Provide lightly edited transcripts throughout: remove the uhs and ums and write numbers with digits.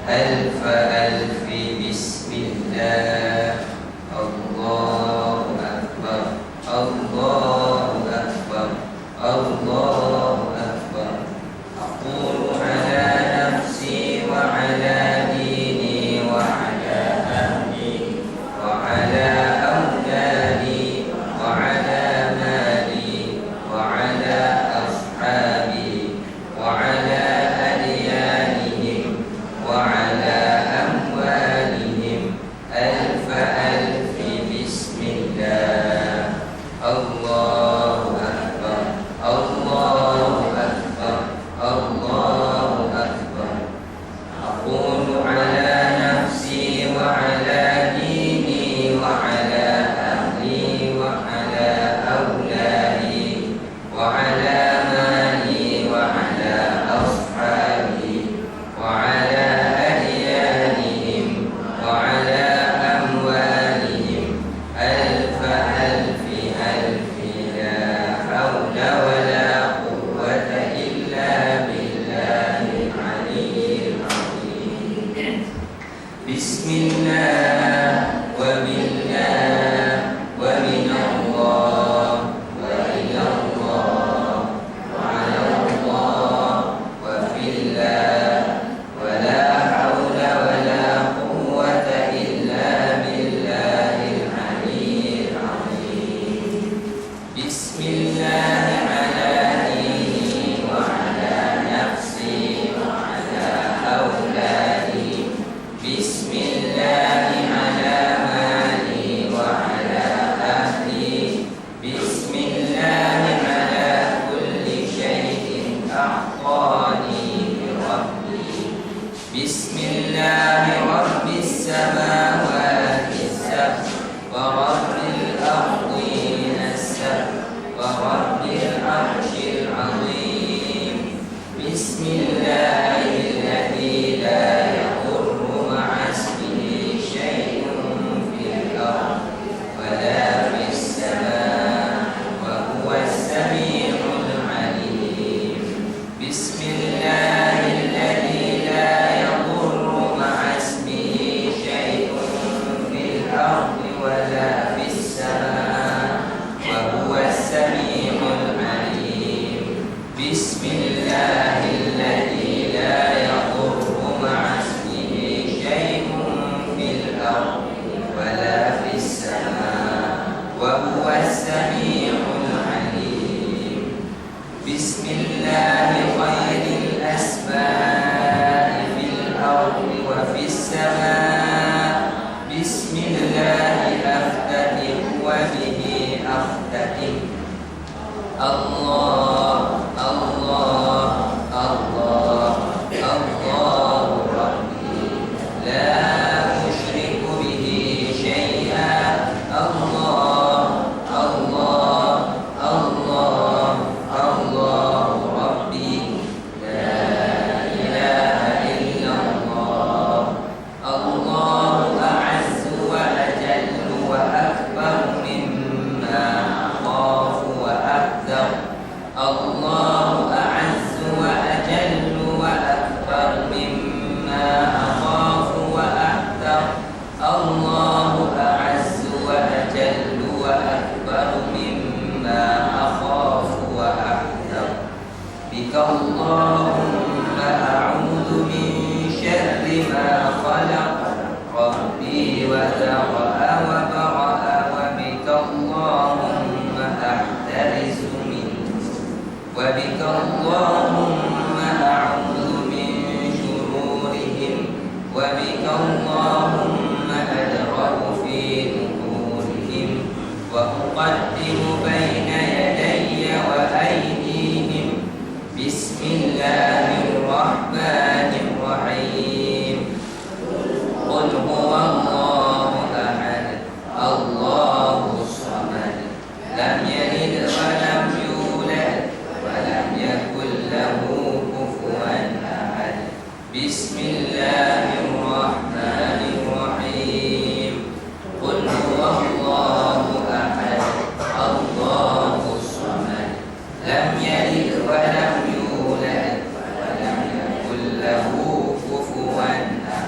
ألف ألف بسم الله الله أكبر الله أكبر الله أكبر أقول على نفسي وعلى ديني وعلى أهلي وعلى أولادي وعلى مالي وعلى أصحابي وعلى أديانهم وعلى أموالهم ألف ألف بسم الله الله أكبر الله أكبر الله أكبر أقول على نفسي وعلى ديني وعلى أهلي وعلى أولادي وعلى مالي وعلى أصحابي وعلى أديانهم وعلى أموالهم ألف ألف ألف لا حول ولا قوة إلا بالله العلي العظيم بسم الله وبالله ومن الله وإلى الله وعلى الله وفي الله ولا حول ولا قوة إلا بالله العلي العظيم بسم الله على ديني وعلى نفسي وعلى أولادي بسم الله على مالي وعلى أهلي بسم الله على كل شيء أعطاني ربي بسم الله رب السماوات السبع ورب الأرضين السبع ورب العرش العظيم بسم الله الذي لا يضر مع اسمه شيء في الأرض ولا في السماء وهو السميع العليم بسم الله الذي لا يضر مع اسمه شيء في الأرض ولا في السماء وهو السميع العليم بسم الله الذي لا يضر مع اسمه شيء في الأرض ولا في السماء وهو السميع العليم بسم الله خير الأسماء في الأرض وفي السماء بسم الله أفتتح وبه أختتم الله الله الله الله ربي لا أشرك به شيئا الله الله الله الله ربي لا إله إلا الله الله أعز وأجل وأكبر مما أخاف وأحذر الله أعز وأجل وأكبر مما أخاف وأحذر الله أعز وأجل وأكبر مما أخاف وأحذر بك اللهم أعوذ من شر ما خلق ربي وذرأ وبرأ وبك اللهم أحترز منه وبك اللهم أعوذ من شرورهم وبك اللهم أدرأ في نحورهم وأقدم بين يدي وأيديهم بسم الله الرحمن الرحيم قل هو الله أحد الله الصمد لم يلد ولم يولد ولم يكن له كفوا أحد بسم الله الرحمن الرحيم قل هو الله أحد الله الصمد لم يلد ولم يولد ولم يكن له كفوا أحد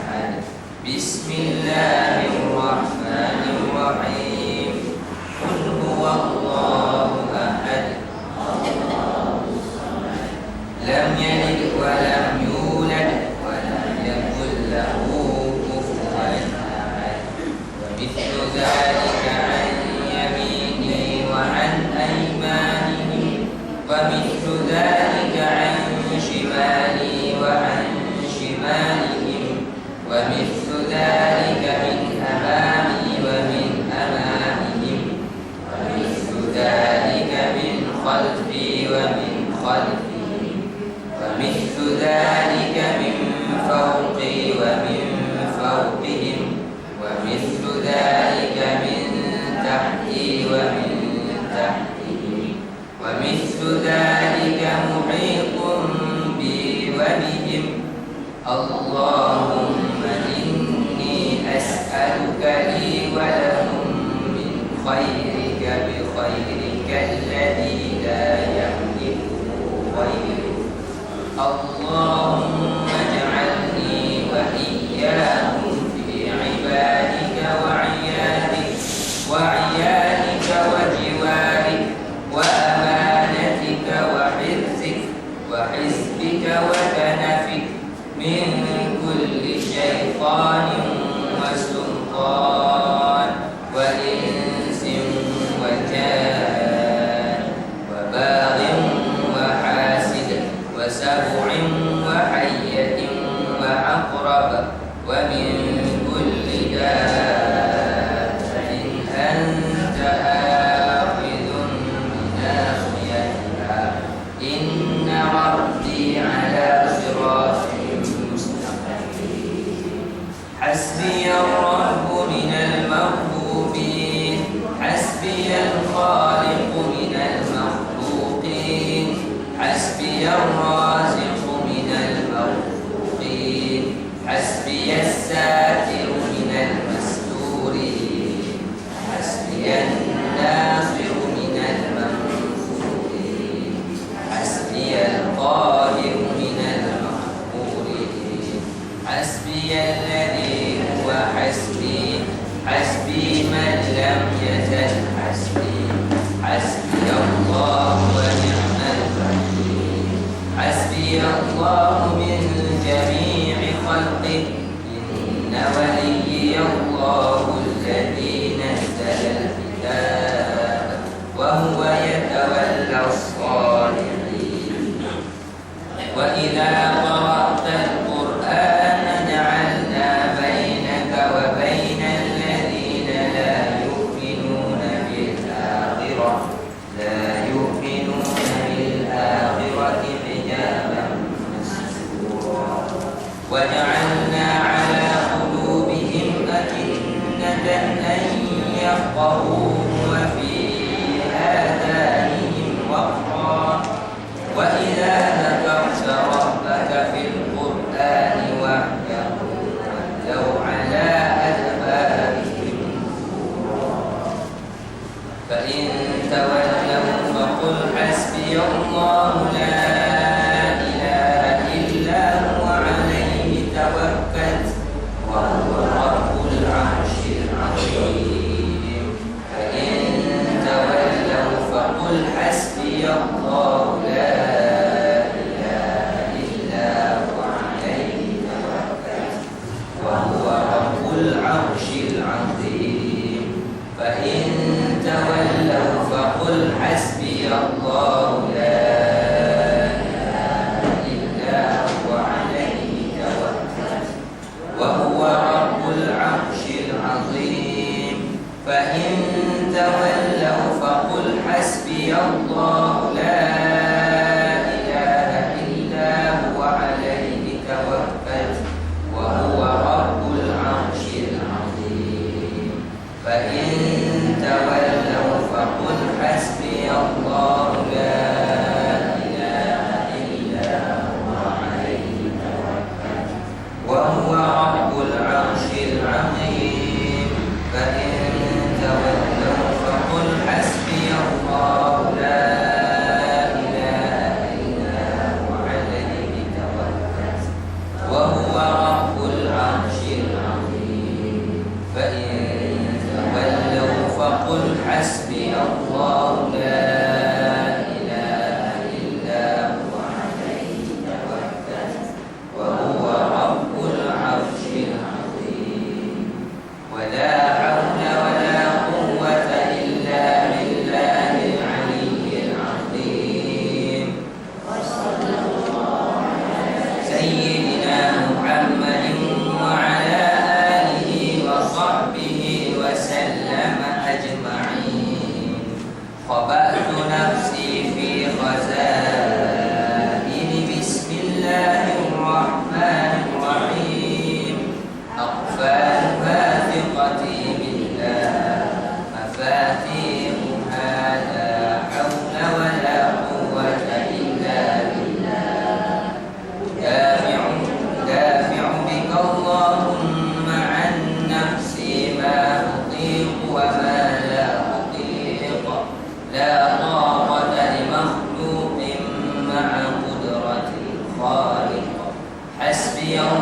ومثل ذلك من أمامي ومن أمامهم ومثل ذلك من خلفي ومن خلفهم ومثل ذلك من فوقي ومن فوقهم ومثل ذلك من تحتي ومن تحتهم ومثل ذلك محيط بي وبهم اللهم إني أسألك لي ولهم من خيرك بخيرك الذي لا يملكه غيرك اللهم اجعلني وإياهم في عبادك وعيالك وجوارك وأمانتك وحزبك وكنفك من كل شيطان وسلطان وإنس وجان وباغ وحاسد وسبع وحية وعقرب ومن كل دابة أنت آخذ بناصيتها إن ربي على صراط حسبي الرب من المغلوبين حسبي الخالق من المخلوقين حسبي الرازق من المرزوقين حسبي الساتر من المستورين حسبي الناصر من المنصورين حسبي القاهر من المقهورين حسبي الذي هو حسبي حسبي من لم يزل حسبي حسبي الله ونعم الوكيل حسبي الله من جميع خلقه إن وليي الله الذي نزل الكتاب وهو يتولى الصالحين وإذا قرأت القرآن جعلنا بينك وبين الذين لا يؤمنون بالآخرة حجابا مستورا وجعلنا على قلوبهم أكنة أن يفقهوه وفي آذانهم وقرا وإذا ذكرت ربك في القرآن وحده ولوا على أدبارهم فإن تولوا فقل حسبي الله لا إله إلا هو عليه توكلت وهو رب العرش العظيم فإن تولوا فقل حسبي الله لا إله إلا هو عليه توكلت وهو رب العرش العظيم فإن تولوا فقل حسبي الله لا إله إلا هو عليه توكلت وهو رب العرش العظيم فإن تولوا فقل حسبي الله لا إله إلا هو عليه توكلت وهو رب العرش العظيم فإن تولوا فقل حسبي الله لا إله إلا هو عليه توكلت وهو رب العرش العظيم فإن تولوا فقل حسبي الله لا إله إلا هو عليه توكلت وهو رب العرش العظيم فإن تولوا فقل حسبي الله لا إله إلا هو عليه توكلت وهو رب العرش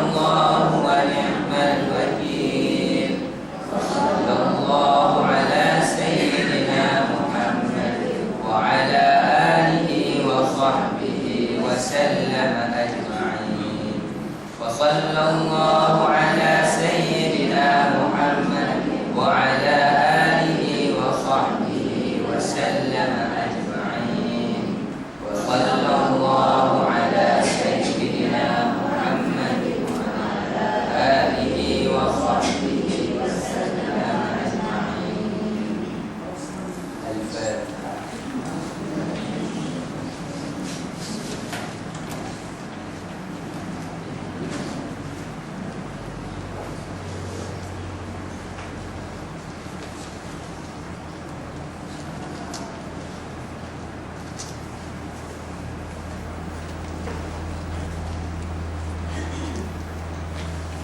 الله ونعم الوكيل. صلى الله على سيدنا محمد وعلى آله وصحبه وسلم أجمعين. وصلى الله على سيدنا محمد وعلى آله وصحبه وسلم أجمعين. وصلى الله على سيدنا محمد وعلى آله وصحبه وسلم أجمعين. الفاتحة.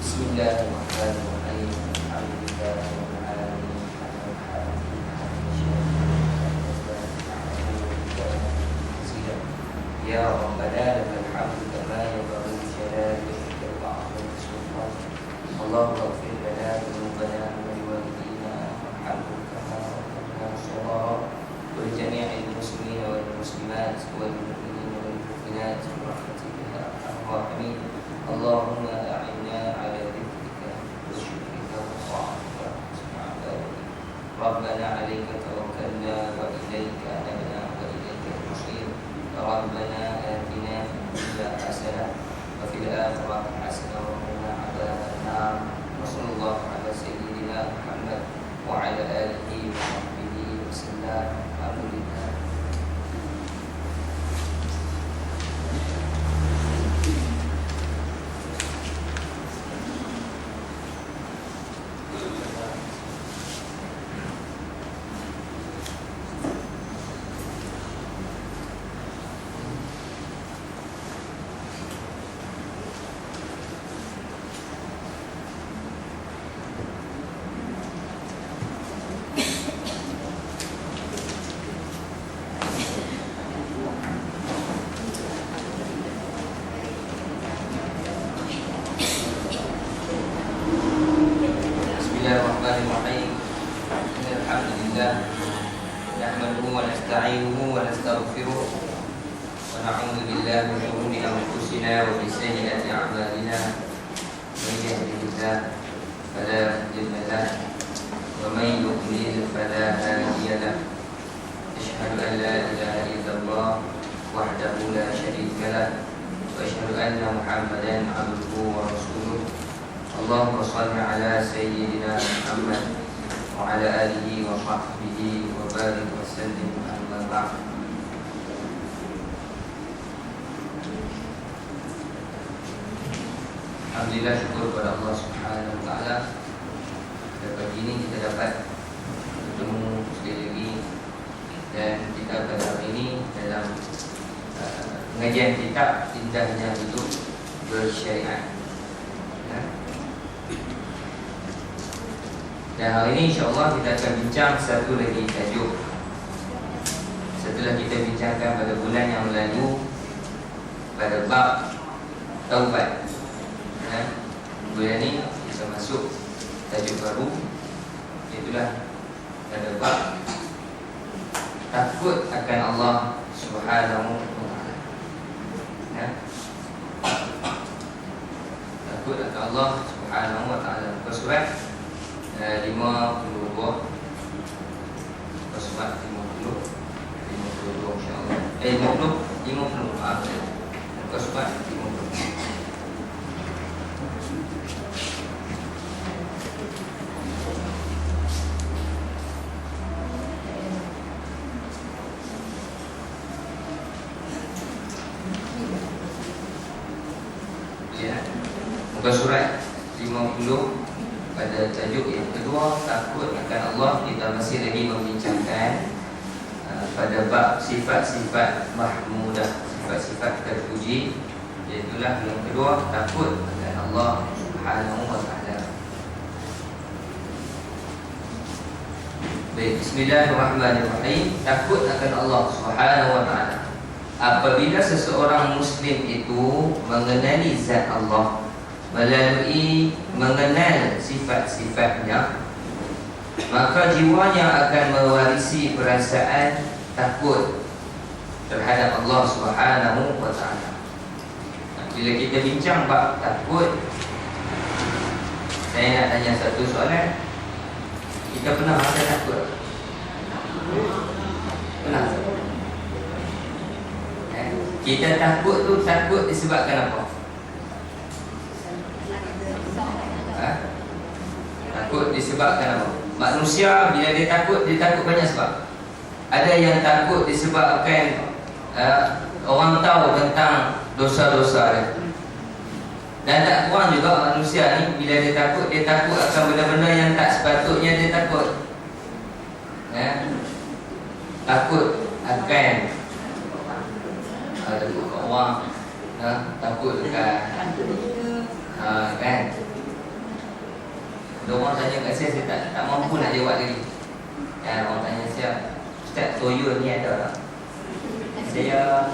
Bismillahirrahmanirrahim. Alhamdulillahirrahmanirrahim. Ya Rabbana lakal hamdu kama yanbaghi li jalali wajhika wa 'azimi sultanik. Allahumma ighfir lana dhunubana wa liwalidina warhamhum kama rabbayana shaghara wa li jami'il muslimina wal muslimat wal mu'minina wal mu'minat bi rahmatika ya arhamar rahimin. Allahumma a'inna 'ala ربنا عليك توكلنا وإليك أنبنا وإليك المصير. ربنا آتنا في الدنيا حسنة وفي الآخرة حسنة وقنا عذاب النار. وصلى الله على سيدنا محمد وعلى آله وصحبه وسلم. الحمد لله. Bismillahirrahmanirrahim. Alhamdulillah nahmaduhu wa nasta'inuhu wa nastaghfiruh wa na'udzu billahi min shururi anfusina wa min sayyiati a'malina. Man yahdihillahu fala mudilla lahu wa man yudlil fala hadiya lahu. Asyhadu an la ilaha illallah wahdahu la syarika lahu wa asyhadu anna Muhammadan 'abduhu wa rasuluh. Allahumma shalli ala sayyidina Muhammad wa ala alihi wa sahbihi wa barik wa sallim. Amma ba'd. Alhamdulillah, syukur kepada Allah Subhanahu wa taala. Pada pagi ini kita dapat bertemu sekali lagi dan kita pada hari ini dalam pengajian kitab Indahnya Hidup Bersyariat. Dan hari ini insyaAllah kita akan bincang satu lagi tajuk. Setelah kita bincangkan pada bulan yang lalu pada bab taubat, bulan ini kita masuk tajuk baru, itulah pada bab takut akan Allah Subhanahu wa ta'ala. Takut akan Allah Subhanahu wa ta'ala. Surat 52 Surat 52 insyaAllah 50 maaf Surat 50. Ya, muka surat 50 pada tajuk yang kedua, takut akan Allah. Kita masih lagi membincangkan pada bab sifat-sifat mahmudah, sifat-sifat terpuji. Iaitulah yang kedua, takut akan Allah Subhanahu wa ta'ala. Baik, bismillahirrahmanirrahim. Takut akan Allah Subhanahu wa ta'ala. Apabila seseorang Muslim itu mengenali zat Allah, melalui mengenal sifat-sifatnya, maka jiwanya akan mewarisi perasaan takut terhadap Allah Subhanahu wa ta'ala. Bila kita bincang bab takut, saya nak tanya satu soalan. Kita pernah rasa takut? Pernah? Kita takut tu takut disebabkan apa? Takut disebabkan apa? Manusia bila dia takut banyak sebab. Ada yang takut disebabkan orang tahu tentang dosa-dosa dia. Dan tak kurang juga manusia ni bila dia takut akan benda-benda yang tak sepatutnya dia takut. Takut akan takut kat orang, takut dekat kan. Ada orang tanya kat saya tak mampu nak jawab lagi. Orang tanya saya, Ustaz, toyol ni ada tak? Saya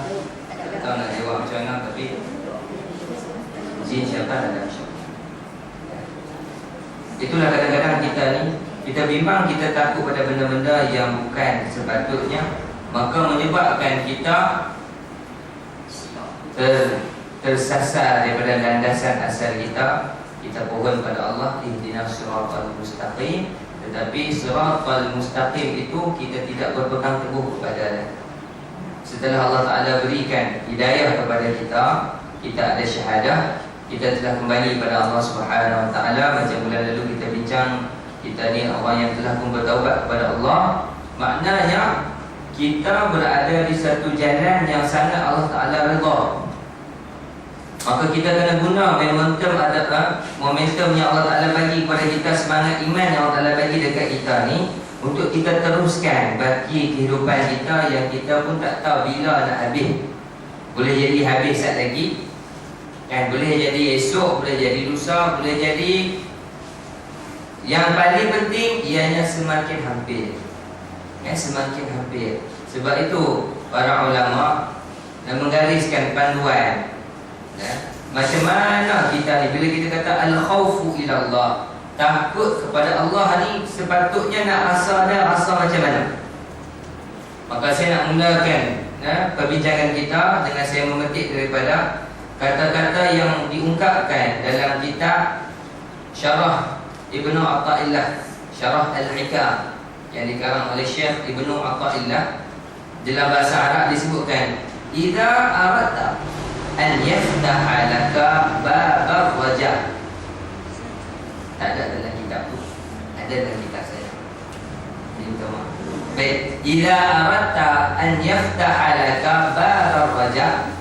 tak tahu nak jawab macam mana, tapi jin syaitan ada. Itulah kadang-kadang kita ni, kita bimbang, kita takut pada benda-benda yang bukan sepatutnya, maka menyebabkan kita tersasar daripada landasan asal kita. Kita pohon pada Allah, ihdinas siratal mustaqim. Tetapi siratal mustaqim itu kita tidak berpegang teguh kepadanya. Setelah Allah Ta'ala berikan hidayah kepada kita, kita ada syahadah, kita telah kembali pada Allah Subhanahu Wa Ta'ala. Macam bulan lalu kita bincang, kita ni orang yang telah pun bertaubat kepada Allah. Maknanya kita berada di satu jalan yang sangat Allah Ta'ala redha. Maka kita kena guna momentum yang Allah Ta'ala bagi kepada kita, semangat iman yang Allah Ta'ala bagi dekat kita ni, untuk kita teruskan baki kehidupan kita yang kita pun tak tahu bila nak habis. Boleh jadi habis sat lagi, kan? Boleh jadi esok, boleh jadi lusa, boleh jadi. Yang paling penting ianya semakin hampir, semakin hampir. Sebab itu para ulama menggariskan panduan, macam mana kita ni bila kita kata al-khawfu ilallah, takut kepada Allah ni sepatutnya nak rasa macam mana. Maka saya nak mulakan perbincangan kita dengan saya memetik daripada kata-kata yang diungkapkan dalam kitab Syarah Ibnu Athaillah, Syarah Al-Hikam, yang dikarang oleh Syekh Ibnu Athaillah. Dalam bahasa Arab disebutkan, idza aradta an yaftaha laka babal raja. Tak ada dalam kitab tu, ada dalam kitab saya. Ini utama. Baik, idza aradta an yaftaha laka babal raja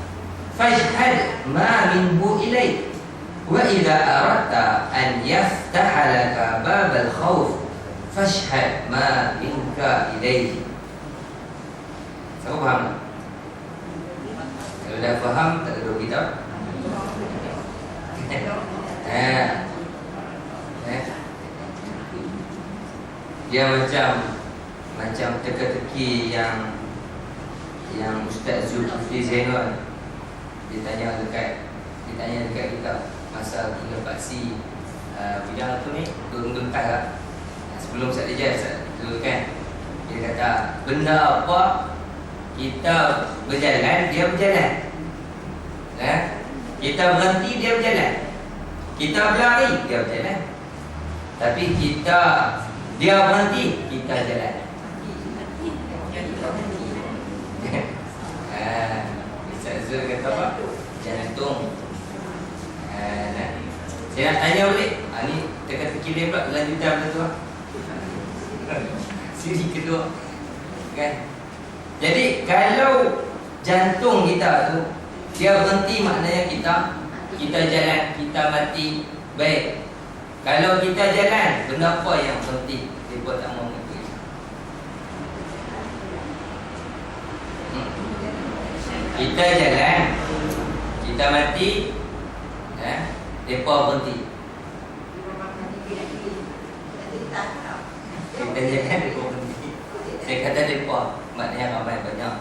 fashhad ma minhu ilaik, wa idza aradta an yaftaha laka babal khawf fashhad ma minka ilaik. Siapa faham? Kalau dah faham, tak ada dua kitab. Dia macam teka-teki yang Ustaz Zulkifli Zainal ditanya dekat kita masa kita paksi bidang tu ni, tuntas lah. Sebelum Ustaz Rijal kan, dia kata benda apa kita berjalan, dia berjalan. Kita berhenti, dia berjalan. Kita berlari, dia berjalan. Tapi dia berhenti, kita jalan. Ustaz Zul kata apa? Jantung. Saya nak tanya balik. Ni teka-teki dia pula lanjutan benda tu. Siri kedua, kan? Jadi kalau jantung kita tu dia berhenti, maknanya kita jalan, kita mati. Baik, kalau kita jalan, benda apa yang berhenti? Dia buat tak mau mengerti. Kita jalan, kita mati, depa berhenti. Kita jalan, depa berhenti. Saya kata depa, maknanya ramai banyak.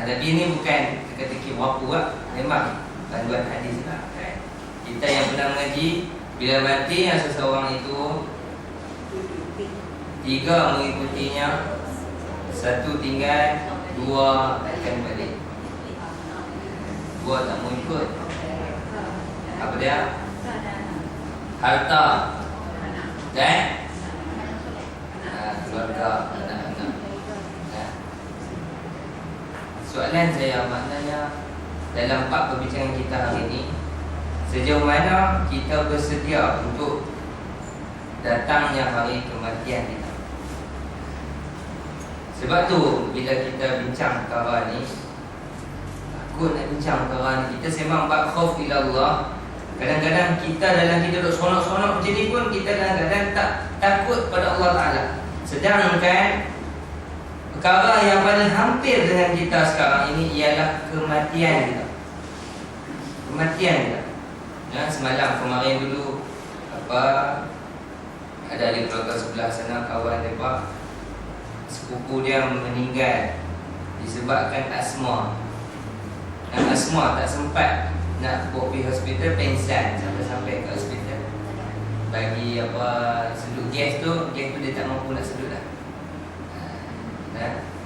Tapi ini bukan teka-teki wapu lah. memang panduan hadis lah kan. Kita yang pernah mengaji, bila mati yang seseorang itu 3 mengikutinya, 1 tinggal, 2 akan balik. 2 tak mau ikut. Apa dia? Harta dan keluarga, anak-anak. Soalan saya, maknanya dalam bab perbincangan kita hari ini, sejauh mana kita bersedia untuk datangnya hari kematian kita. Sebab tu bila kita bincang perkara ni, takut nak bincang perkara ni, kita sembang bab khauf ilallah. Kadang-kadang kita dalam kita duduk seronok-seronok macam ni pun, kita kadang-kadang tak takut pada Allah Ta'ala. Sedangkan perkara yang paling hampir dengan kita sekarang ini ialah kematian kita. Kematian kita. Semalam kemarin dulu ada di keluarga sebelah sana, kawan mereka, sepupu dia meninggal disebabkan asma. Asma tak sempat nak pergi hospital, pengsan sampai ke hospital. Bagi sedut gas tu dia tak mampu nak sedut dah.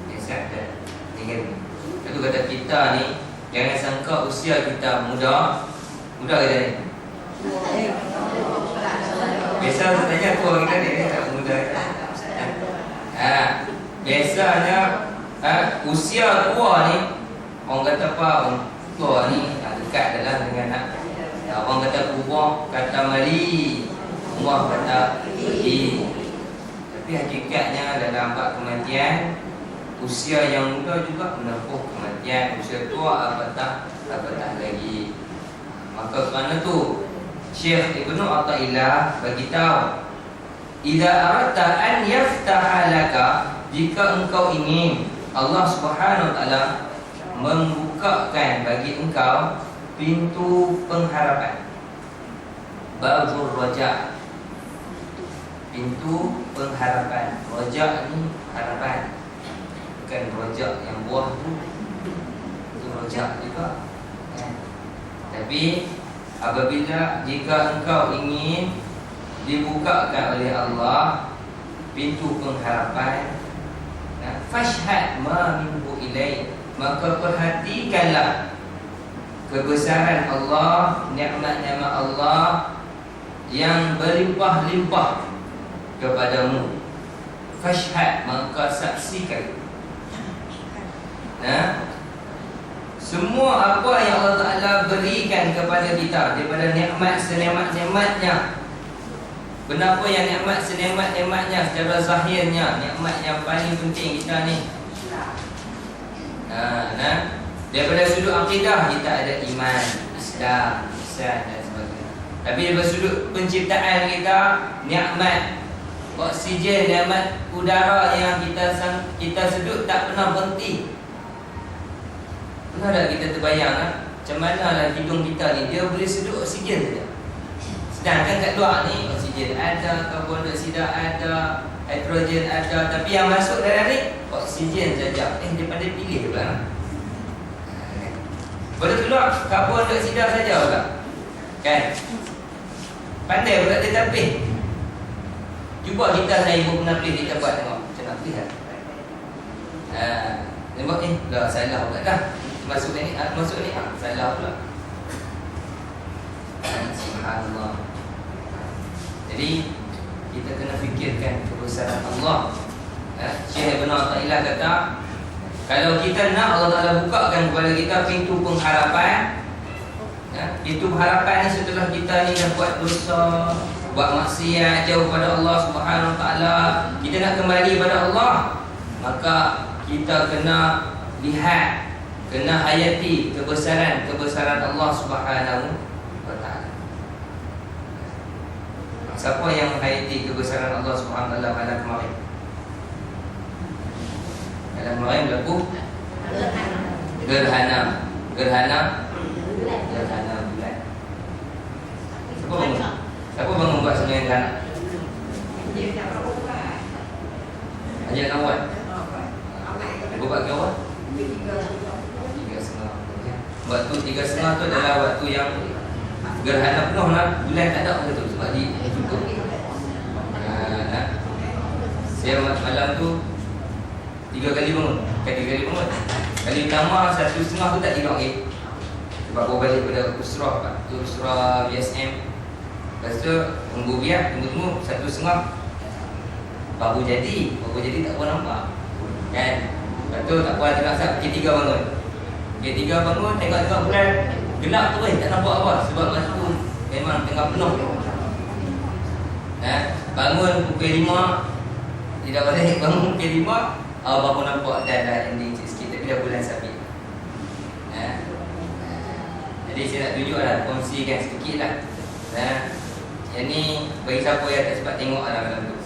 Pengsan dah tinggal. Itu kata kita ni, jangan sangka usia kita muda ke ni? Biasa tanya aku orang kita ni tak muda. Biasanya usia tua ni, orang kata apa, orang tua ni dekat dalam dengan orang kata kubur, kata mari, umur kata pergi. Tapi hakikatnya dalam bab kematian, usia yang muda juga menempuh kematian, usia tua apatah lagi. Maka kerana tu Syekh Ibnu Athaillah beritahu, idza aradta an yaftaha laka, jika engkau ingin Allah Subhanahu wa taala membukakan bagi engkau pintu pengharapan, babur raja, pintu pengharapan. Raja ni harapan, bukan rojak yang buah tu, itu rojak juga. Tapi apabila jika engkau ingin dibukakan oleh Allah pintu pengharapan, fashhad ma minhu ilai, maka perhatikanlah kebesaran Allah, nikmat-nikmat Allah yang berlimpah-limpah kepadamu. Fashhad, maka saksikan. Semua apa yang Allah Ta'ala berikan kepada kita daripada nikmat senikmat-nikmatnya. Kenapa yang nikmat senikmat-nikmatnya secara zahirnya, nikmat yang paling penting kita ni. Daripada sudut akidah kita ada iman, Islam, ihsan dan sebagainya. Tapi daripada sudut penciptaan kita, nikmat oksigen, nikmat udara yang kita sedut tak pernah berhenti. Pernah tak kita terbayang macam mana lah hidung kita ni, dia boleh sedut oksigen saja. Sedangkan kat luar ni oksigen ada, karbon dioksida ada, hidrogen ada, tapi yang masuk dalam ni oksigen saja. Daripada pilih pula. Boleh keluar karbon dioksida saja pula. Kan? Pandai pula dia tak pilih. Cuba kita saya pun pernah pilih, kita buat tengok macam nak pilih. Tengok dah salah pula dah. Masuk ni, salah pula. Subhanallah. Jadi kita kena fikirkan kebesaran Allah. Syekh Ibnu Athaillah kata, kalau kita nak Allah Ta'ala bukakan kepada kita pintu pengharapan, pintu pengharapan ni setelah kita ni dah buat dosa, buat maksiat, jauh pada Allah Subhanahu Wa Ta'ala, kita nak kembali pada Allah, maka kita kena lihat, kena hayati kebesaran Allah Subhanahu Wa Ta'ala. Siapa yang menghayati kebesaran Allah Subhanahu Wa Ta'ala malam kemarin? Malam kemarin berlaku gerhana bulan. Siapa bangun buat sembahyang gerhana? Ajak kawan. Buat kawan? 3.30. Buat tu 3.30 adalah waktu yang gerhana penuh lah, bulan tak ada betul sebab di cukup. Saya malam tu 3 kali bangun. Kali pertama 1.5 tu tak tidur lagi. Sebab bawa balik pada Usrah BSM. Lepas tu tunggu 1.5 baru jadi tak apa nampak. Kan? Lepas tu tak puas tengok sat pukul 3 bangun. Pukul 3 bangun tengok bulan gelap tu tak nampak apa sebab masa tu memang tengah penuh. Bangun pukul 5 tidak balik, bangun pukul 5 baru nampak dah ending sikit tapi dah bulan sabit. Jadi saya nak tunjuklah, kongsikan sedikit lah. Yang ni bagi siapa yang tak sempat tengok lah malam tu,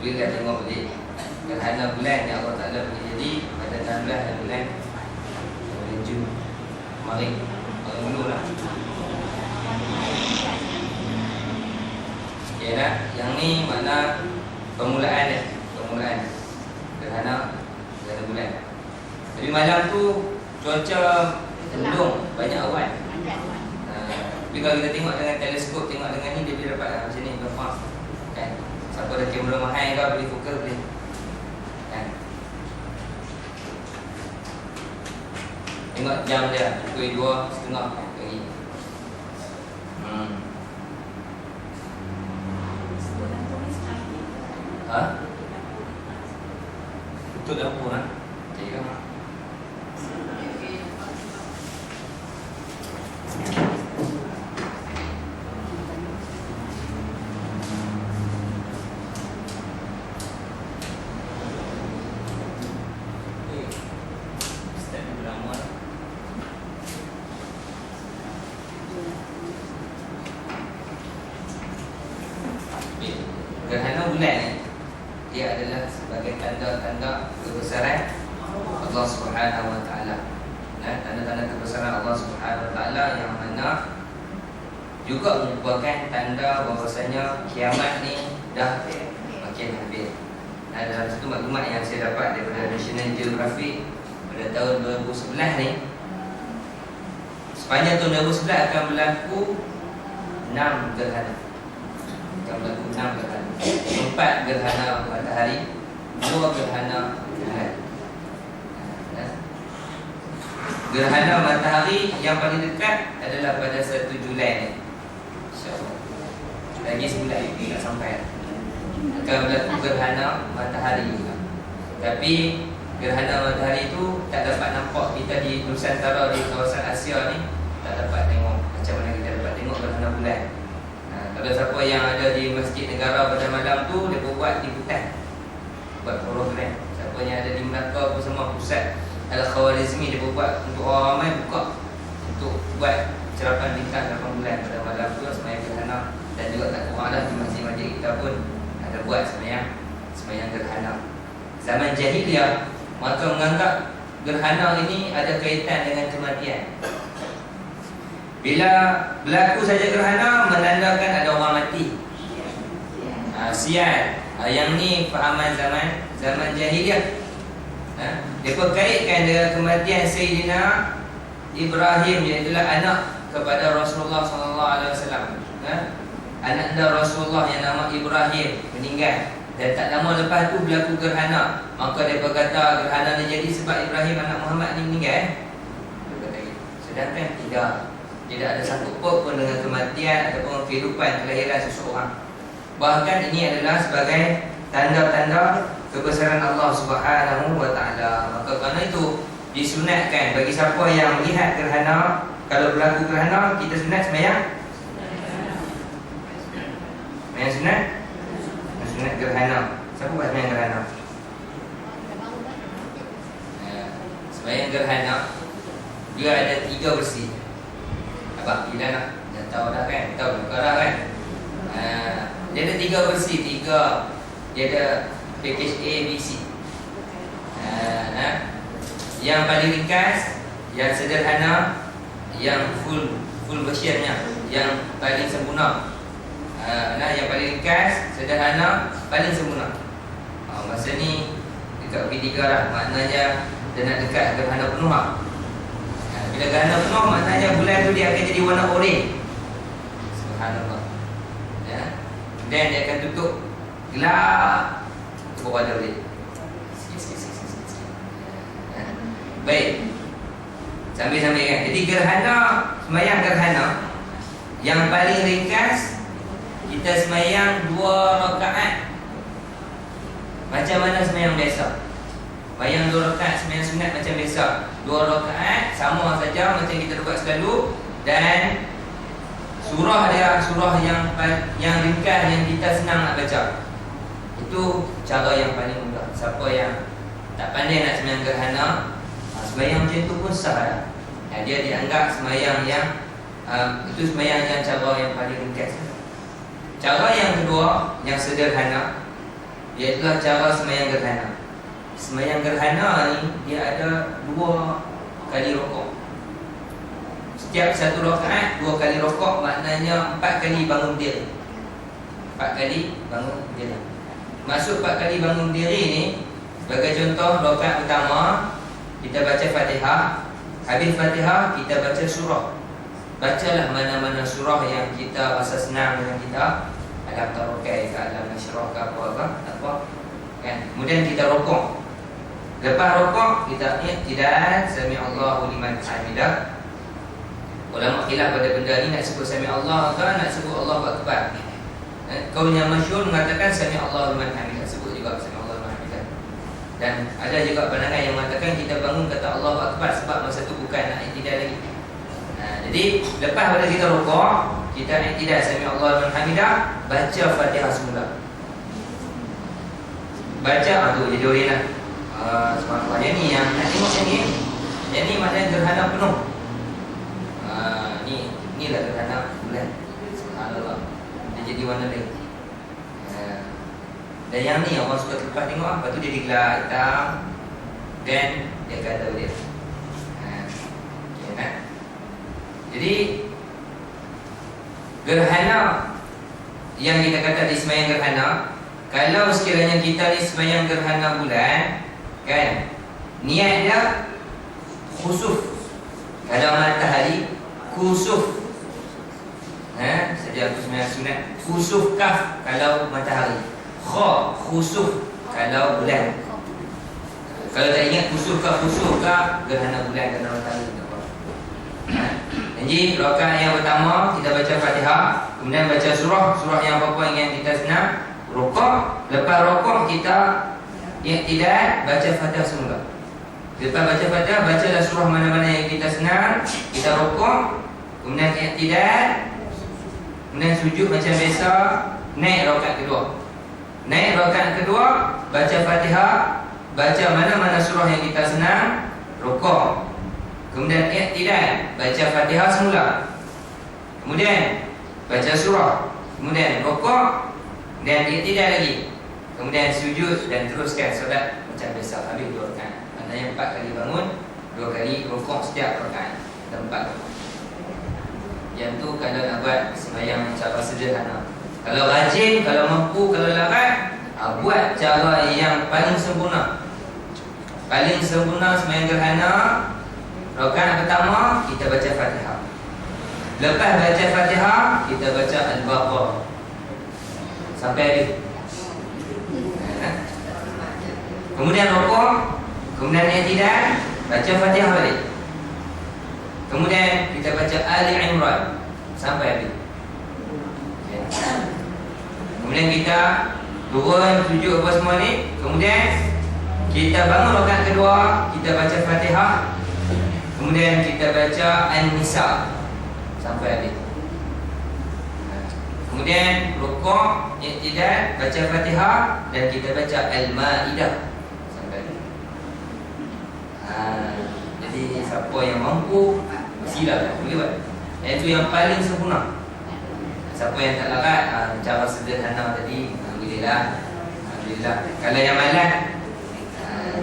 boleh tak tengok balik gerhana bulan yang Allah Ta'ala bagi jadi pada 16 bulan Jun kemarin dulu lah. Ya nak, yang ni makna permulaan gerhana bulan. Tapi malam tu cuaca mendung, banyak awan. Tapi kalau kita tengok dengan teleskop, tengok dengan ni, dia boleh dapat macam ni, nampak kan? Siapa ada kamera mahal ke boleh fokus boleh kan? Tengok jam dia pukul 2.30 pagi. Betul dah pun lah. Cik kan? Gerhana bulan ni dia adalah sebagai tanda-tanda kebesaran Allah Subhanahu Wa Taala. Tanda-tanda kebesaran Allah Subhanahu Wa Taala yang mana juga merupakan tanda bahawasanya kiamat ni dah makin habis. Dalam satu maklumat yang saya dapat daripada National Geographic pada tahun 2011 ni, sepanjang tahun 2011 akan berlaku 6 gerhana. 4 gerhana matahari, 2 gerhana bulan. Gerhana matahari yang paling dekat adalah pada 1 Julai ni. InsyaAllah lagi sebulan lagi nak sampai akan berlaku gerhana matahari juga. Tapi gerhana matahari tu tak dapat nampak kita di Nusantara, di kawasan Asia ni tak dapat tengok macam mana kita dapat tengok gerhana bulan. Kalau siapa yang ada di Masjid Negara pada malam tu, dia buat liputan, buat program. Siapa yang ada di Melaka pun semua pusat Al-Khawarizmi, dia buat untuk orang ramai buka untuk buat serapan bintang 8 bulan pada malam tu sembahyang gerhana. Dan juga tak kurang lah di masjid-masjid kita pun ada buat sembahyang gerhana. Zaman jahiliyah maka menganggap gerhana ini ada kaitan dengan kematian. Bila berlaku saja gerhana menandakan ada orang mati. Sial. Yang ni fahaman zaman jahiliyah. Dia kaitkan dengan kematian Sayyidina Ibrahim, iaitu anak kepada Rasulullah SAW. Anak Rasulullah yang nama Ibrahim meninggal. Dan tak lama lepas tu berlaku gerhana. Maka dia berkata gerhana ni jadi sebab Ibrahim anak Muhammad ni meninggal. Sedangkan tidak ada sangkut paut pun dengan kematian ataupun kehidupan kelahiran seseorang. Bahkan ini adalah sebagai tanda-tanda kebesaran Allah Subhanahu Wa Taala. Maka kerana itu disunatkan bagi siapa yang melihat gerhana, kalau berlaku gerhana kita sunat sembahyang sunat gerhana. Siapa buat sembahyang gerhana? Sembahyang gerhana dia ada 3 versi. Abang bila nak dah tahu dah kan, tahu perkara kan. Dia ada 3 versi, dia ada package A, B, C. Yang paling ringkas, yang sederhana, yang full versionnya, yang paling sempurna. Yang paling ringkas, sederhana, paling sempurna. Masa ni dekat B3 lah, maknanya dia nak dekat gerhana penuh lah. Tapi Bila gerhana penuh, maknanya bulan tu dia akan jadi warna oranye. Subhanallah. Ya. Dan dia akan tutup gelap. Bawah dia boleh. Ya. Baik. Sambil-sambil kan. Jadi gerhana, sembahyang gerhana yang paling ringkas, kita sembahyang 2 rakaat. Macam mana sembahyang biasa? Sembahyang 2 rakaat sembahyang sunat macam biasa. 2 rakaat sama saja macam kita buat selalu. Dan surah dia surah yang ringkas, yang kita senang nak baca. Itu cara yang paling mudah. Siapa yang tak pandai nak sembahyang gerhana, sembahyang macam tu pun sah. Dia dianggap sembahyang yang itu sembahyang yang cara yang paling ringkas. Cara yang kedua, yang sederhana, iaitu cara sembahyang gerhana. Sembahyang gerhana ni dia ada 2 kali rokok. Setiap 1 rakaat 2 kali rokok, maknanya 4 kali bangun diri. 4 kali bangun diri. Maksud 4 kali bangun diri ni, sebagai contoh, rakaat pertama kita baca Fatihah. Habis Fatihah kita baca surah. Bacalah mana-mana surah yang kita rasa senang dengan kita. Alam Tarokai ke Alam Nashrah ke apa-apa, tak apa kan? Kemudian kita rokok. Lepas rokok kita i'tidal, sami'allahu liman hamidah. Ulama khilaf pada benda ni, nak sebut sami'allah ke nak sebut Allahu akbar. Kaul yang masyhur mengatakan sami'allahu liman hamidah, sebut juga sami'allahu liman hamidah. Dan ada juga pandangan yang mengatakan kita bangun kata Allahu akbar, sebab masa tu bukan nak i'tidal lagi. Jadi lepas pada kita rukuk, kita i'tidal sami'allahu liman hamidah, baca Fatihah semula. Baca tu jadi orilah. Subhanallah. Yang ni yang nak tengok yang ni. Yang ni maknanya gerhana penuh. Ni lah gerhana bulan. Subhanallah. Dia jadi warna lain. Dan yang ni orang suka terlepas tengok, lepas tu dia digelar hitam dan dia kata dia. Okay, jadi gerhana yang kita kata di sembahyang gerhana, kalau sekiranya kita di sembahyang gerhana bulan, kan, niat dia khusuf. Kalau matahari khusuf, saja aku sembahyang sunat khusuf kaf kalau matahari, kha khusuf kalau bulan. Kalau tak ingat khusuf ke gerhana bulan, gerhana matahari. Jadi rakaat yang pertama kita baca Fatihah, kemudian baca surah yang apa-apa yang kita senang, rukuk. Lepas rukuk kita i'tidal, baca Fatihah semula. Lepas baca Fatihah, bacalah surah mana-mana yang kita senang, kita rukuk, kemudian i'tidal, kemudian sujud macam biasa, naik rakaat kedua. Naik rakaat kedua, baca Fatihah, baca mana-mana surah yang kita senang, rukuk. Kemudian i'tidal, baca Fatihah semula. Kemudian baca surah, kemudian rukuk dan i'tidal lagi. Kemudian sujud dan teruskan solat macam biasa. Habis 2 rakaat. Maknanya 4 kali bangun, 2 kali rukuk setiap rakaat. Dan 4 rakaat. Yang tu kalau nak buat sembahyang cara sederhana. Kalau rajin, kalau mampu, kalau larat, buat cara yang paling sempurna. Paling sempurna sembahyang gerhana, rakaat pertama kita baca Fatihah. Lepas baca Fatihah, kita baca Al-Baqarah sampai habis. Kemudian rukuk, kemudian i'tidal, baca Fatihah balik. Kemudian kita baca Ali Imran sampai habis. Kemudian kita turun sujud apa semua ni. Kemudian kita bangun rakaat kedua, kita baca Fatihah. Kemudian kita baca An-Nisa sampai habis. Kemudian rukuk, i'tidal, baca Fatihah dan kita baca Al-Maidah sampai habis. Jadi siapa yang mampu silakan boleh buat. Itu yang paling sempurna. Siapa yang tak larat, cara sederhana tadi, alhamdulillah. Kalau yang malas,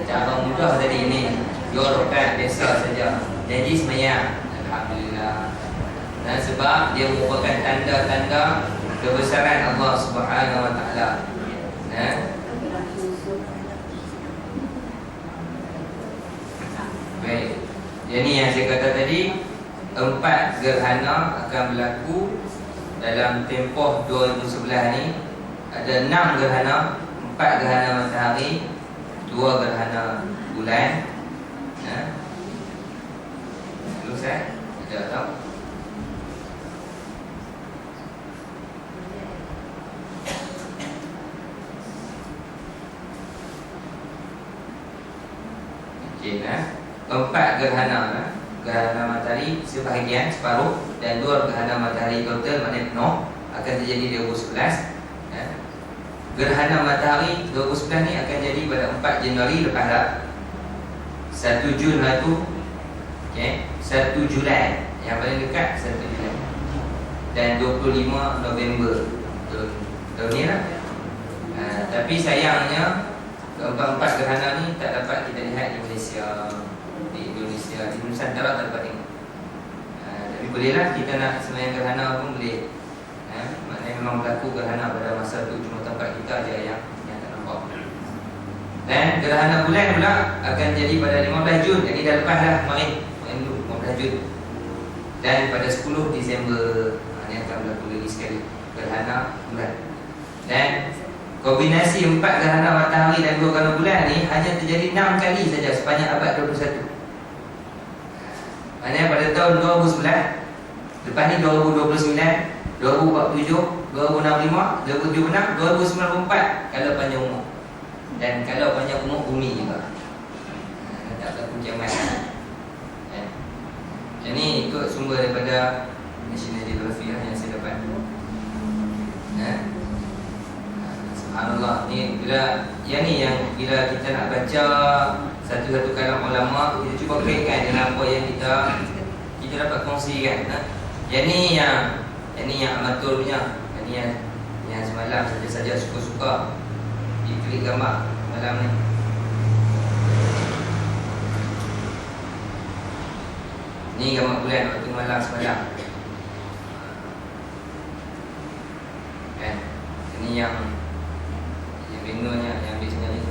cara mudah tadi ni, 2 rakaat biasa saja. Jadi sembahyang, alhamdulillah. Dan sebab dia merupakan tanda-tanda kebesaran Allah Subhanahu Wa Taala. Baik. Jadi yang saya kata tadi, 4 gerhana akan berlaku dalam tempoh 2011 ni. Ada 6 gerhana, 4 gerhana matahari, 2 gerhana bulan. Terus ada tak? Okey, 4 gerhana, gerhana matahari sebahagian, separuh, dan 2 gerhana matahari total, maknanya penuh, akan terjadi 2011. Gerhana matahari 2011 ni akan jadi pada 4 Januari lepas dah. 1 Jun lah tu. Okey, 1 Julai yang paling dekat 1 Julai. Dan 25 November tahun ni lah. Tapi sayangnya keempat-empat gerhana ni tak dapat kita lihat di Malaysia. Di Indonesia, di Nusantara tak dapat tengok. Tapi bolehlah kita nak sembahyang gerhana pun boleh. Maknanya memang berlaku gerhana pada masa tu, cuma tempat kita je yang tak nampak. Dan gerhana bulan pula akan jadi pada 15 Jun. Jadi dah lepas dah kemarin 15 Jun. Dan pada 10 Disember ini akan berlaku lagi sekali gerhana bulan. Dan kombinasi 4 gerhana matahari dan 2 gerhana bulan ni hanya terjadi 6 kali saja sepanjang abad 21. Maknanya pada tahun 2011, lepas ni 2029, 2047, 2065, 2076, 2094 kalau panjang umur. Dan kalau panjang umur bumi juga. Tak berlaku kiamat. Ini ikut sumber daripada National Geographic yang saya dapat. Subhanallah, ni bila yang bila kita nak baca satu-satu kalam ulama, kita cuba kaitkan dengan apa yang kita dapat kongsikan. Yang ni yang amatur punya. Yang semalam saja suka-suka diklik gambar malam ni. Ni gambar bulan waktu malam semalam. Ini yang bingungnya yang biasanya ni.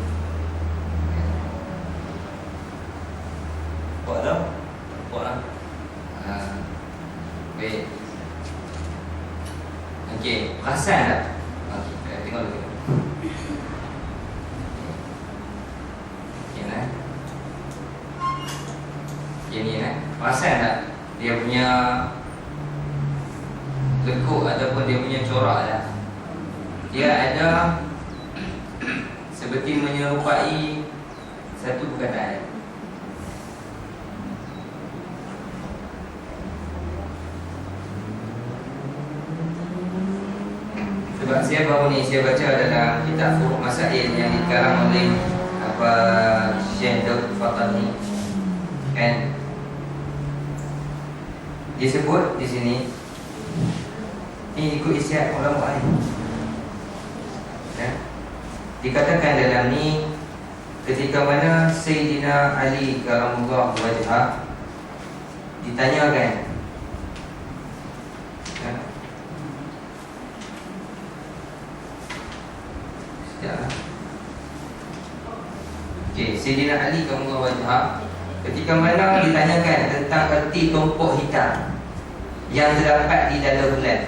Nampak tak? Nampak tak? Baik. Okey, perasan tak? Okey, tengok dulu. Okey, Okey ni perasan tak? Dia punya lekuk ataupun dia punya corak lah. Dia ada seperti menyerupai satu perkataan. Sebab saya baru ni saya baca dalam kitab Furuq Masail yang dikarang oleh Syekh Daud Fatani, kan? Dia sebut di sini, ini ikut istihad ulama ni. Dikatakan dalam ni, ketika mana Sayyidina Ali karamullah wajhah ditanyakan, Sayyidina Ali karamullah wajhah ketika mana ditanyakan tentang erti tumpuk hitam yang terdapat di dalam bulan,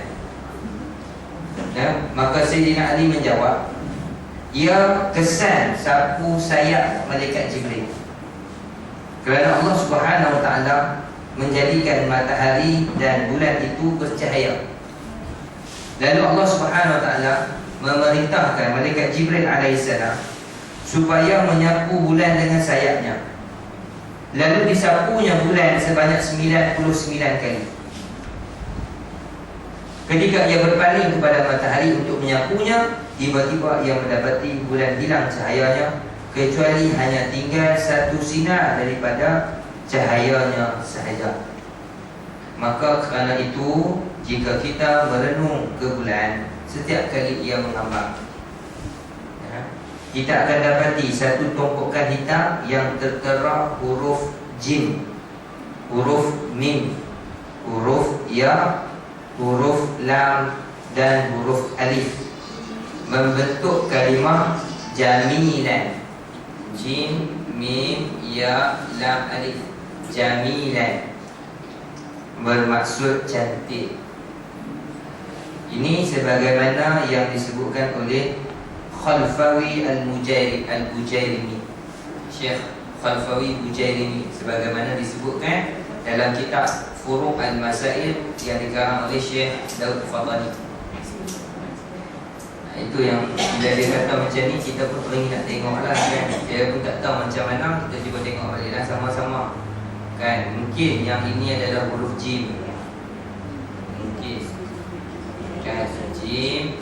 maka Sayyidina Ali menjawab, ia kesan sapu sayap malaikat Jibril. Kerana Allah Subhanahu Wa Taala menjadikan matahari dan bulan itu bercahaya. Lalu Allah Subhanahu Wa Taala memerintahkan malaikat Jibril alaihissalam supaya menyapu bulan dengan sayapnya. Lalu disapunya bulan sebanyak 99 kali. Ketika ia berpaling kepada matahari untuk menyapunya, tiba-tiba ia mendapati bulan hilang cahayanya, kecuali hanya tinggal satu sinar daripada cahayanya sahaja. Maka kerana itu, jika kita merenung ke bulan setiap kali ia mengambang, kita akan dapati satu tumpukan hitam yang tertera huruf jim, huruf mim, huruf ya, huruf lam dan huruf alif, membentuk kalimah jamilan. Jim, mim, ya, lam, alif. jamilan, bermaksud cantik. Ini sebagaimana yang disebutkan oleh Khalfawi Al-Bujairimi, Syekh Khalfawi Bujairimi, sebagaimana disebutkan dalam kitab Furu' Al-Masail yang dikarang oleh Syekh Daud Fadhali. Itu yang bila dia kata macam ni, kita pun teringin nak tengok lah kan. Dia pun tak tahu macam mana, kita cuba tengok balik lah sama-sama kan. Mungkin yang ini adalah huruf jim, mungkin kan, jim,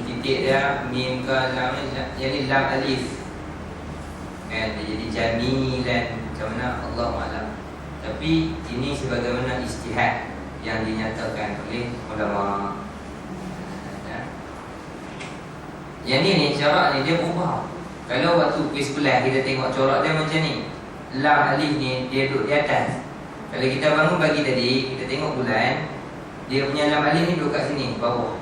titik dia, mim ke lam, yang ni lam alif kan, dia jadi jamilan. Macam mana Allah Alam. Tapi ini sebagaimana ijtihad yang dinyatakan oleh ulama. Yang ni corak ni dia berubah. Kalau waktu pergi sekolah kita tengok corak dia macam ni, lam alif ni dia duduk di atas. Kalau kita bangun pagi tadi, kita tengok bulan, dia punya lam alif ni duduk kat sini bawah.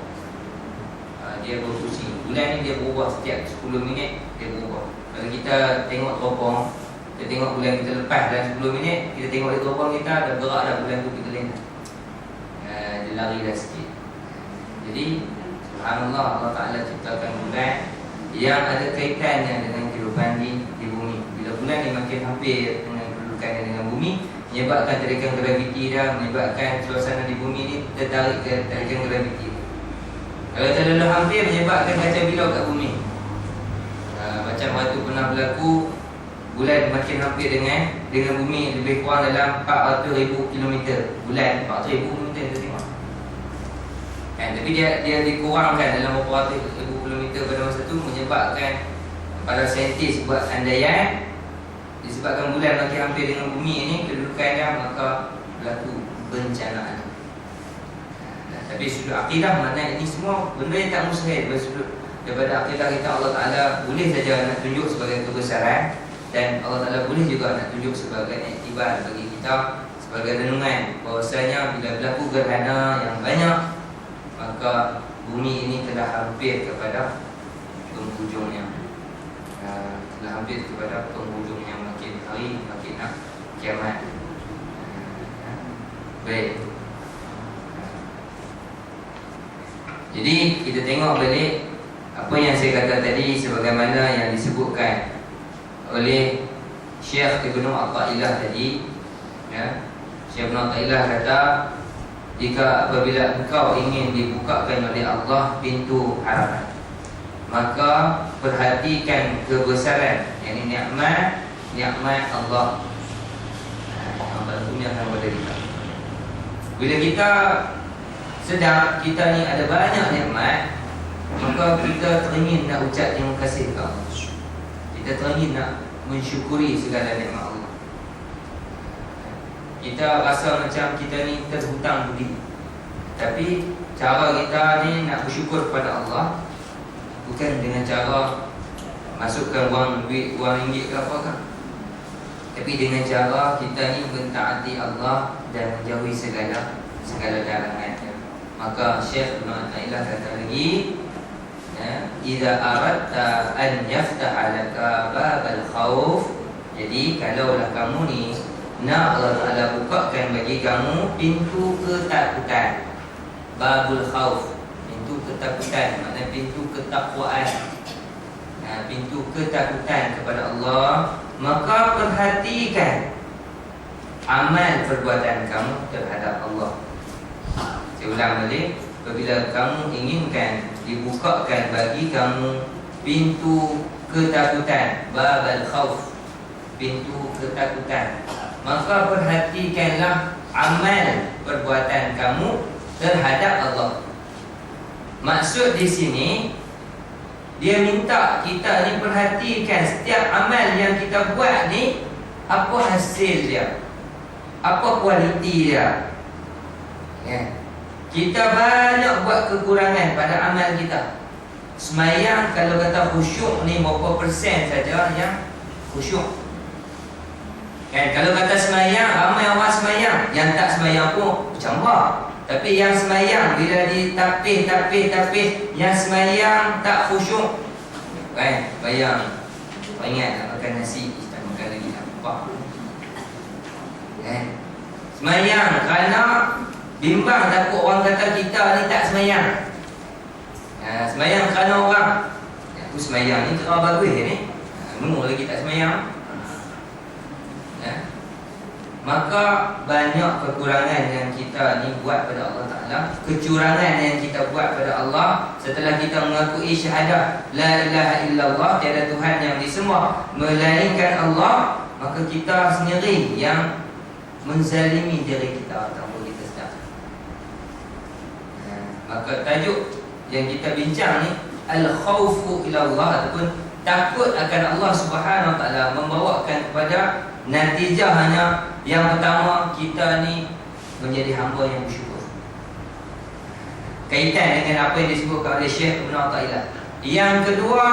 Dia berpusing. Bulan ni dia berubah setiap 10 minit, dia berubah. Kalau kita tengok teropong, kita tengok bulan kita lepas dalam 10 minit, kita tengok di teropong kita dah gerak dah bulan tu, kita lihat dia lari dah sikit. Jadi subhanallah, Allah Ta'ala ciptakan bulan yang ada kaitannya dengan kehidupan di bumi. Bila bulan ni makin hampir dengan kedudukannya dengan bumi, menyebabkan tarikan graviti dia, menyebabkan suasana di bumi ni tertarik ke tarikan graviti. Kalau terlalu hampir, menyebabkan kaca bilau kat bumi. Macam waktu pernah berlaku, bulan makin hampir dengan bumi, lebih kurang dalam 400,000 km. Bulan 400,000 km kita tengok kan, tapi dia dikurangkan dalam beberapa ribu kilometer pada masa tu, menyebabkan para saintis buat andaian disebabkan bulan makin hampir dengan bumi ini kedudukannya, maka berlaku bencana. Tapi sudut akidah makna ini semua benda yang tak mustahil. Daripada akidah kita, Allah Ta'ala boleh saja nak tunjuk sebagai kebesaran, dan Allah Ta'ala boleh juga nak tunjuk sebagai iktibar bagi kita, sebagai renungan bahwasanya bila berlaku gerhana yang banyak, maka bumi ini telah hampir kepada penghujungnya. Telah hampir kepada penghujungnya, makin hari makin nak kiamat. Baik. Jadi kita tengok balik apa yang saya kata tadi, sebagaimana yang disebutkan oleh Syekh Ibnu Athaillah tadi, ya. Syekh Ibnu Athaillah kata, jika apabila engkau ingin dibukakan oleh Allah pintu harapan, maka perhatikan kebesaran, yakni nikmat Allah. Allah punya kepada kita. Bila kita sedar kita ni ada banyak nikmat, maka kita teringin nak ucap terima kasih kepada Allah. Kita teringin nak mensyukuri segala nikmat Allah. Kita rasa macam kita ni terhutang budi, tapi cara kita ni nak bersyukur kepada Allah bukan dengan cara masukkan wang duit, wang ringgit ke apakah, tapi dengan cara kita ni mentaati Allah dan menjauhi segala larangan. Maka Syekh Ibn Athaillah kata lagi, idza aradta an yaftaha laka babal khauf, jadi kalaulah kamu ni nak Allah Ta'ala bukakan bagi kamu pintu ketakutan, babul khauf, pintu ketakutan, maknanya pintu ketakwaan, pintu ketakutan kepada Allah, maka perhatikan amal perbuatan kamu terhadap Allah. Saya ulang balik, apabila kamu inginkan dibukakan bagi kamu pintu ketakutan, babal khauf, pintu ketakutan, maka perhatikanlah amal perbuatan kamu terhadap Allah. Maksud di sini, dia minta kita ni perhatikan setiap amal yang kita buat ni, apa hasil dia, apa kualiti dia, ya. Kita banyak buat kekurangan pada amal kita. Semayang, kalau kata khusyuk ni berapa persen saja yang khusyuk, kan? Kalau kata semayang, ramai orang semayang, yang tak semayang pun bercambah. Tapi yang semayang, bila ditapih, yang semayang tak khusyuk, kan? Bayang, ingat nak makan nasi, tak makan lagi apa. Semayang kerana bimbang takut orang kata kita ni tak semayang. Semayang kerana orang, aku semayang ni kira bagus ni, menurut lagi tak semayang. Maka banyak kekurangan yang kita ni buat pada Allah Ta'ala, kecurangan yang kita buat pada Allah setelah kita mengakui syahadah la ilaha illallah, tiada Tuhan yang disembah melainkan Allah. Maka kita sendiri yang menzalimi diri kita tanpa kita sedar. Maka tajuk yang kita bincang ni al-khawfu ilallah, ataupun takut akan Allah Subhanahu Wa Ta'ala, membawakan kepada natijahnya yang pertama, kita ni menjadi hamba yang bersyukur. Kaitan dengan apa yang disebutkan oleh Syekh Ibn Athaillah. Yang kedua,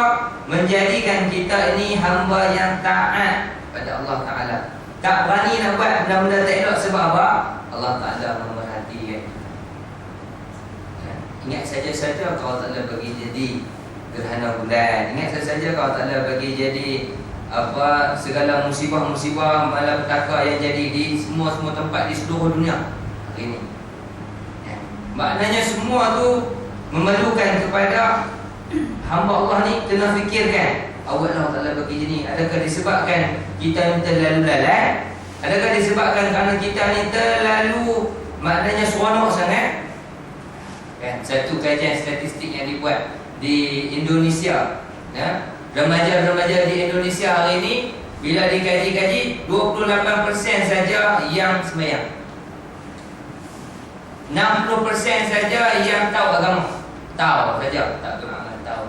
menjadikan kita ini hamba yang taat pada Allah Ta'ala. Tak berani nak buat benda-benda tak elok. Sebab apa? Allah Ta'ala memerhatikan. Ingat saja-saja kalau Allah Ta'ala bagi jadi gerhana bulan. Ingat saja kalau Allah Ta'ala bagi jadi segala musibah-musibah malapetaka yang jadi di semua tempat di seluruh dunia hari ini. Maknanya semua tu memerlukan kepada hamba Allah ni kena fikirkan, awak Allah Ta'ala bagi jadi, adakah disebabkan kita ni terlalu lalai? Adakah disebabkan kerana kita ni terlalu maknanya seronok sangat? Satu kajian statistik yang dibuat di Indonesia, remaja-remaja di Indonesia hari ini bila dikaji-kaji 28% saja yang semayang, 60% saja yang tahu agama. Tahu saja, tak kenal tahu.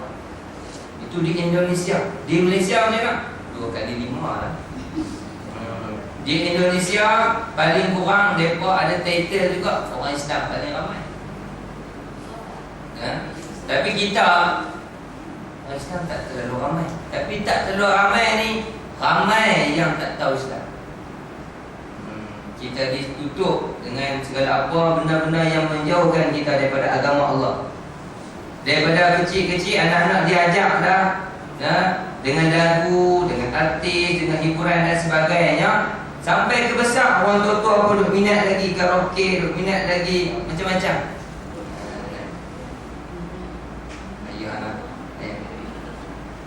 Itu di Indonesia. Di Malaysia macam mana? 2 kali 5 lah. Di Indonesia paling kurang mereka ada title juga orang Islam paling ramai. Tapi kita Islam tak terlalu ramai. Tapi tak terlalu ramai ni, ramai yang tak tahu Islam. Kita ditutup dengan segala apa benda-benda yang menjauhkan kita daripada agama Allah. Daripada kecil-kecil anak-anak diajaklah dengan lagu, dengan artis, dengan hiburan dan sebagainya. Sampai ke besar orang tua-tua pun duk minat lagi karaoke, duk minat lagi macam-macam.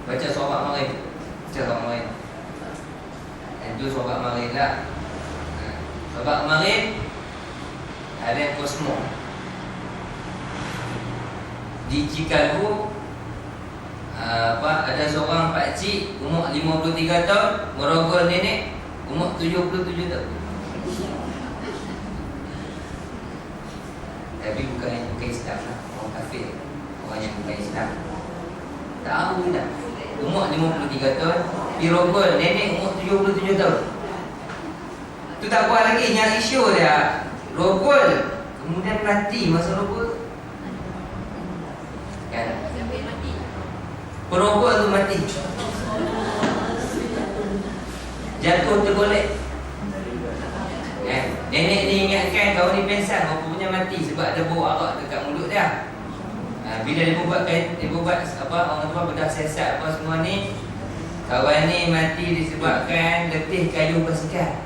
Baca sobat marid. Baca sobat marid. Itu sobat marid lah. Sobat marid ada Cosmo di Chicago. Ada seorang pakcik umur 53 tahun merogol nenek umur 77 tahun. Tapi bukan Islam lah, orang kafir, orang yang bukan Islam. Tahu tak? Umur 53 tahun dirogol nenek umur 77 tahun. Tu tak buat lagi, nyari show dia. Rogol, kemudian mati masa rogol. Kan? Perogol tu mati. Jatuh tergolek. Kan? Nenek ni ingatkan kau ni pensan, kau punya mati sebab ada bau arak dekat mulut dia. Bila dia buat orang tua bedah siasat apa semua ni, kawan ni mati disebabkan letih kayu basikal.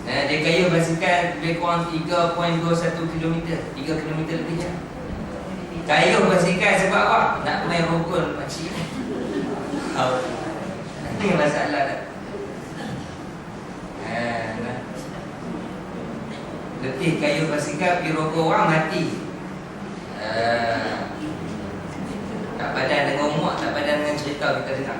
Dia kayu basikal lebih kurang 3.21 km, 3 km lebih. Kayu basikal sebab apa? Nak main rogol pakcik. Ini masalah dah. Letih kayu basikal pergi rogol orang mati. Tak padan dengan umur, tak padan dengan cerita kita dengar.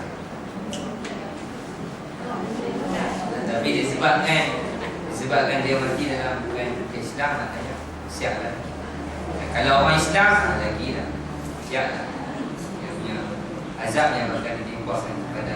Tapi disebabkan dia mati dalam bukan Islam, maknanya siap lah. Kalau orang Islam lagi lah, siap lah. Dia punya azab yang akan ditimpakan kepada